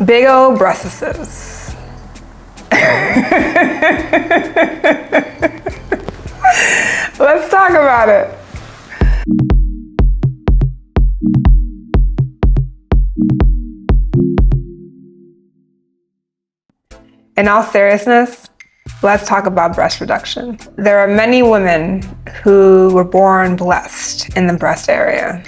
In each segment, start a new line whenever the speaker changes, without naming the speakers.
Big old breastises. Let's talk about it. In all seriousness, let's talk about breast reduction. There are many women who were born blessed in the breast area.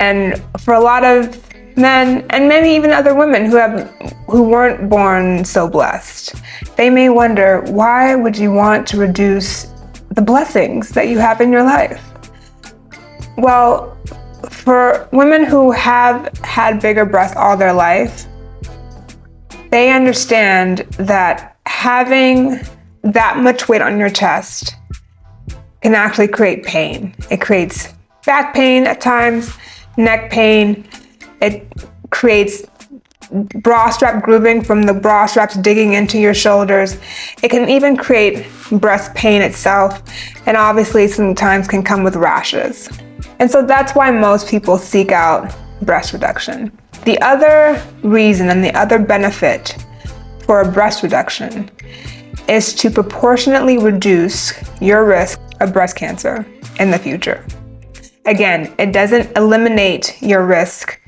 And for a lot of men, and maybe even other women who weren't born so blessed, they may wonder, why would you want to reduce the blessings that you have in your life? Well, for women who have had bigger breasts all their life, they understand that having that much weight on your chest can actually create pain. It creates back pain at times, neck pain. It creates bra strap grooving from the bra straps digging into your shoulders. It can even create breast pain itself, and obviously sometimes can come with rashes. And so that's why most people seek out breast reduction. The other reason and the other benefit for a breast reduction is to proportionately reduce your risk of breast cancer in the future. Again, it doesn't eliminate your risk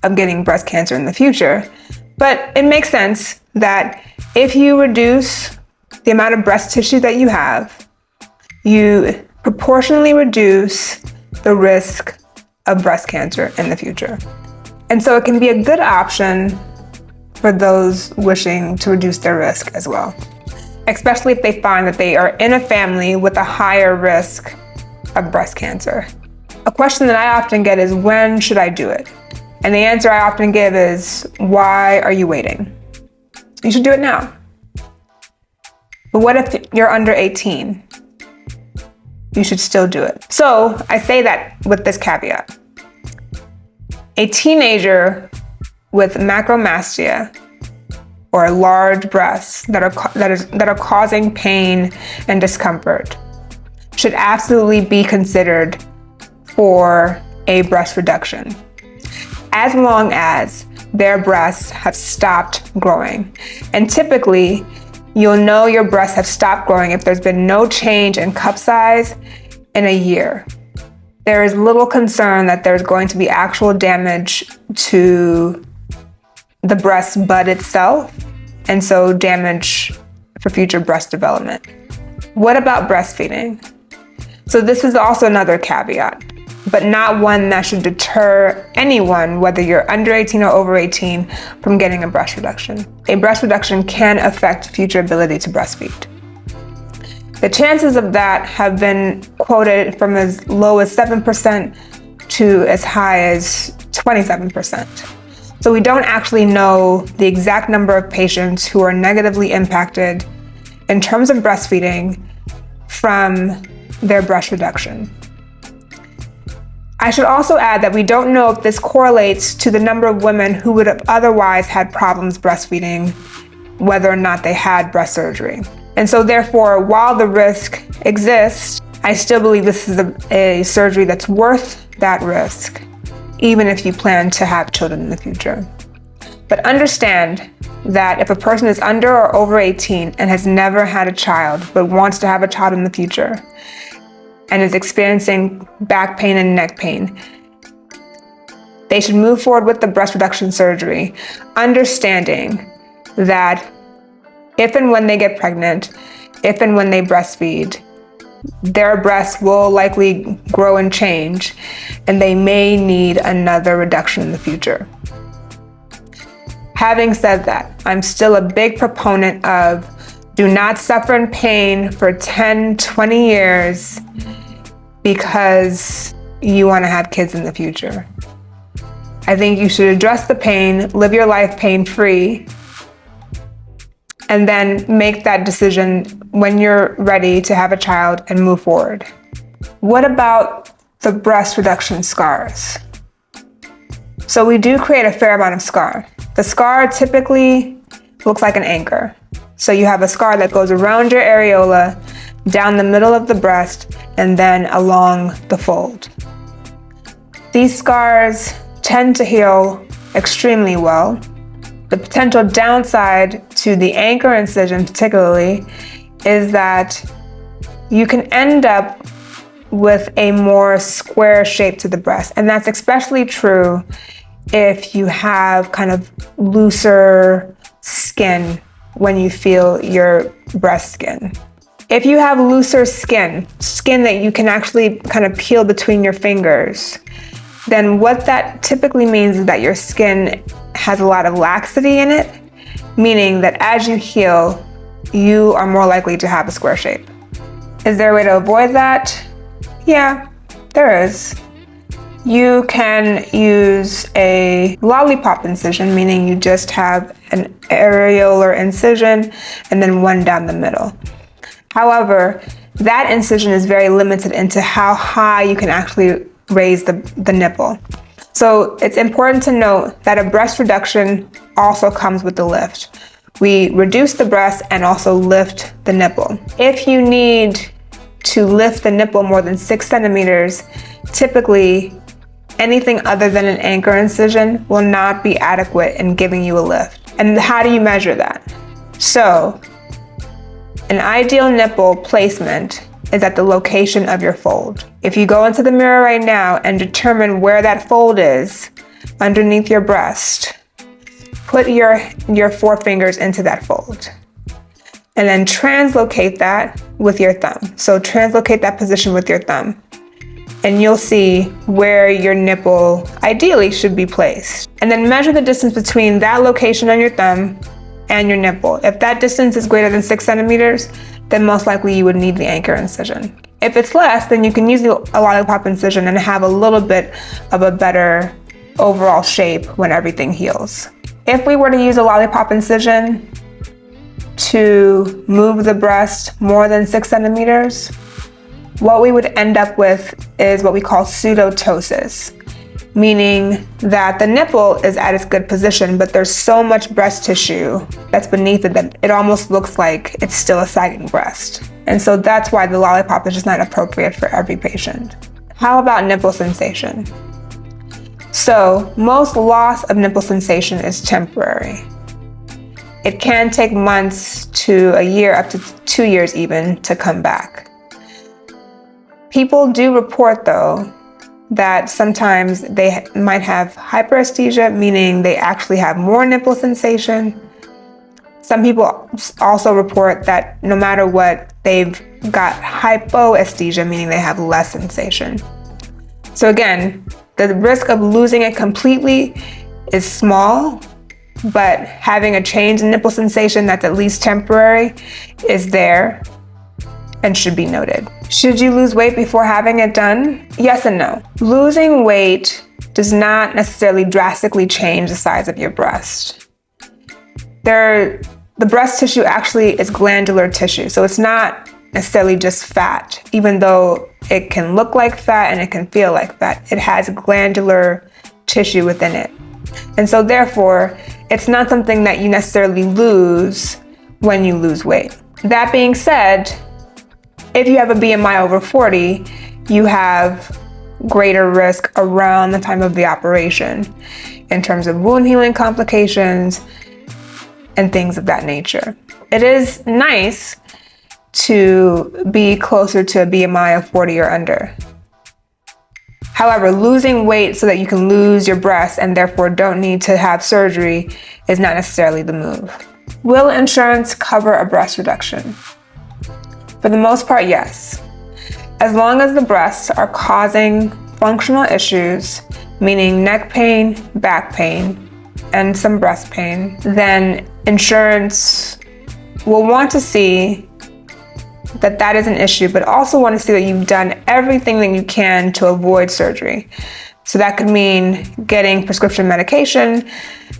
of getting breast cancer in the future, but it makes sense that if you reduce the amount of breast tissue that you have, you proportionally reduce the risk of breast cancer in the future. And so it can be a good option for those wishing to reduce their risk as well, especially if they find that they are in a family with a higher risk of breast cancer. A question that I often get is, when should I do it? And the answer I often give is, why are you waiting? You should do it now. But what if you're under 18? You should still do it. So I say that with this caveat. A teenager with macromastia, or large breasts that are causing pain and discomfort, should absolutely be considered for a breast reduction, as long as their breasts have stopped growing. And typically, you'll know your breasts have stopped growing if there's been no change in cup size in a year. There is little concern that there's going to be actual damage to the breast bud itself, and so damage for future breast development. What about breastfeeding? So this is also another caveat, but not one that should deter anyone, whether you're under 18 or over 18, from getting a breast reduction. A breast reduction can affect future ability to breastfeed. The chances of that have been quoted from as low as 7% to as high as 27%. So we don't actually know the exact number of patients who are negatively impacted in terms of breastfeeding from their breast reduction. I should also add that we don't know if this correlates to the number of women who would have otherwise had problems breastfeeding, whether or not they had breast surgery. And so therefore, while the risk exists, I still believe this is a surgery that's worth that risk, even if you plan to have children in the future. But understand that if a person is under or over 18 and has never had a child, but wants to have a child in the future, and is experiencing back pain and neck pain, they should move forward with the breast reduction surgery, understanding that if and when they get pregnant, if and when they breastfeed, their breasts will likely grow and change, and they may need another reduction in the future. Having said that, I'm still a big proponent of do not suffer in pain for 10, 20 years because you want to have kids in the future. I think you should address the pain, live your life pain-free, and then make that decision when you're ready to have a child and move forward. What about the breast reduction scars? So we do create a fair amount of scar. The scar typically looks like an anchor. So you have a scar that goes around your areola, down the middle of the breast, and then along the fold. These scars tend to heal extremely well. The potential downside to the anchor incision particularly is that you can end up with a more square shape to the breast. And that's especially true if you have kind of looser skin when you feel your breast skin. If you have looser skin that you can actually kind of peel between your fingers, then what that typically means is that your skin has a lot of laxity in it, meaning that as you heal, you are more likely to have a square shape. Is there a way to avoid that? Yeah, there is. You can use a lollipop incision, meaning you just have an areolar incision and then one down the middle. However, that incision is very limited into how high you can actually raise the nipple. So it's important to note that a breast reduction also comes with the lift. We reduce the breast and also lift the nipple. If you need to lift the nipple more than 6 centimeters, typically anything other than an anchor incision will not be adequate in giving you a lift. And how do you measure that? So, an ideal nipple placement is at the location of your fold. If you go into the mirror right now and determine where that fold is underneath your breast, put your 4 fingers into that fold. And then translocate that with your thumb. So translocate that position with your thumb. And you'll see where your nipple ideally should be placed. And then measure the distance between that location on your thumb and your nipple. If that distance is greater than 6 centimeters, then most likely you would need the anchor incision. If it's less, then you can use a lollipop incision and have a little bit of a better overall shape when everything heals. If we were to use a lollipop incision to move the breast more than 6 centimeters, what we would end up with is what we call pseudotosis, meaning that the nipple is at its good position, but there's so much breast tissue that's beneath it that it almost looks like it's still a sagging breast. And so that's why the lollipop is just not appropriate for every patient. How about nipple sensation? So most loss of nipple sensation is temporary. It can take months to a year, up to 2 years even, to come back. People do report though that sometimes they might have hyperesthesia, meaning they actually have more nipple sensation. Some people also report that no matter what, they've got hypoesthesia, meaning they have less sensation. So again, the risk of losing it completely is small, but having a change in nipple sensation that's at least temporary is there and should be noted. Should you lose weight before having it done? Yes and no. Losing weight does not necessarily drastically change the size of your breast. The breast tissue actually is glandular tissue, so it's not necessarily just fat, even though it can look like fat and it can feel like fat. It has glandular tissue within it. And so therefore, it's not something that you necessarily lose when you lose weight. That being said, if you have a BMI over 40, you have greater risk around the time of the operation in terms of wound healing complications and things of that nature. It is nice to be closer to a BMI of 40 or under. However, losing weight so that you can lose your breast and therefore don't need to have surgery is not necessarily the move. Will insurance cover a breast reduction? For the most part, yes. As long as the breasts are causing functional issues, meaning neck pain, back pain, and some breast pain, then insurance will want to see that that is an issue, but also want to see that you've done everything that you can to avoid surgery. So that could mean getting prescription medication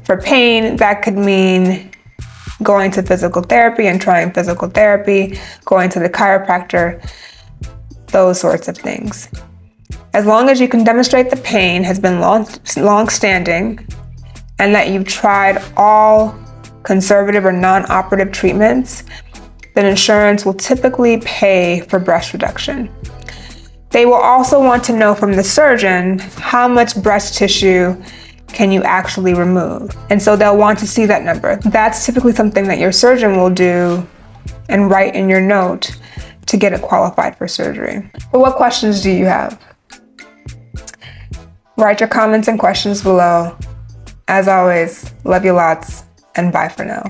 for pain. That could mean going to physical therapy and trying physical therapy, going to the chiropractor, those sorts of things. As long as you can demonstrate the pain has been long-standing and that you've tried all conservative or non-operative treatments, then insurance will typically pay for breast reduction. They will also want to know from the surgeon how much breast tissue can you actually remove? And so they'll want to see that number. That's typically something that your surgeon will do and write in your note to get it qualified for surgery. But what questions do you have? Write your comments and questions below. As always, love you lots, and bye for now.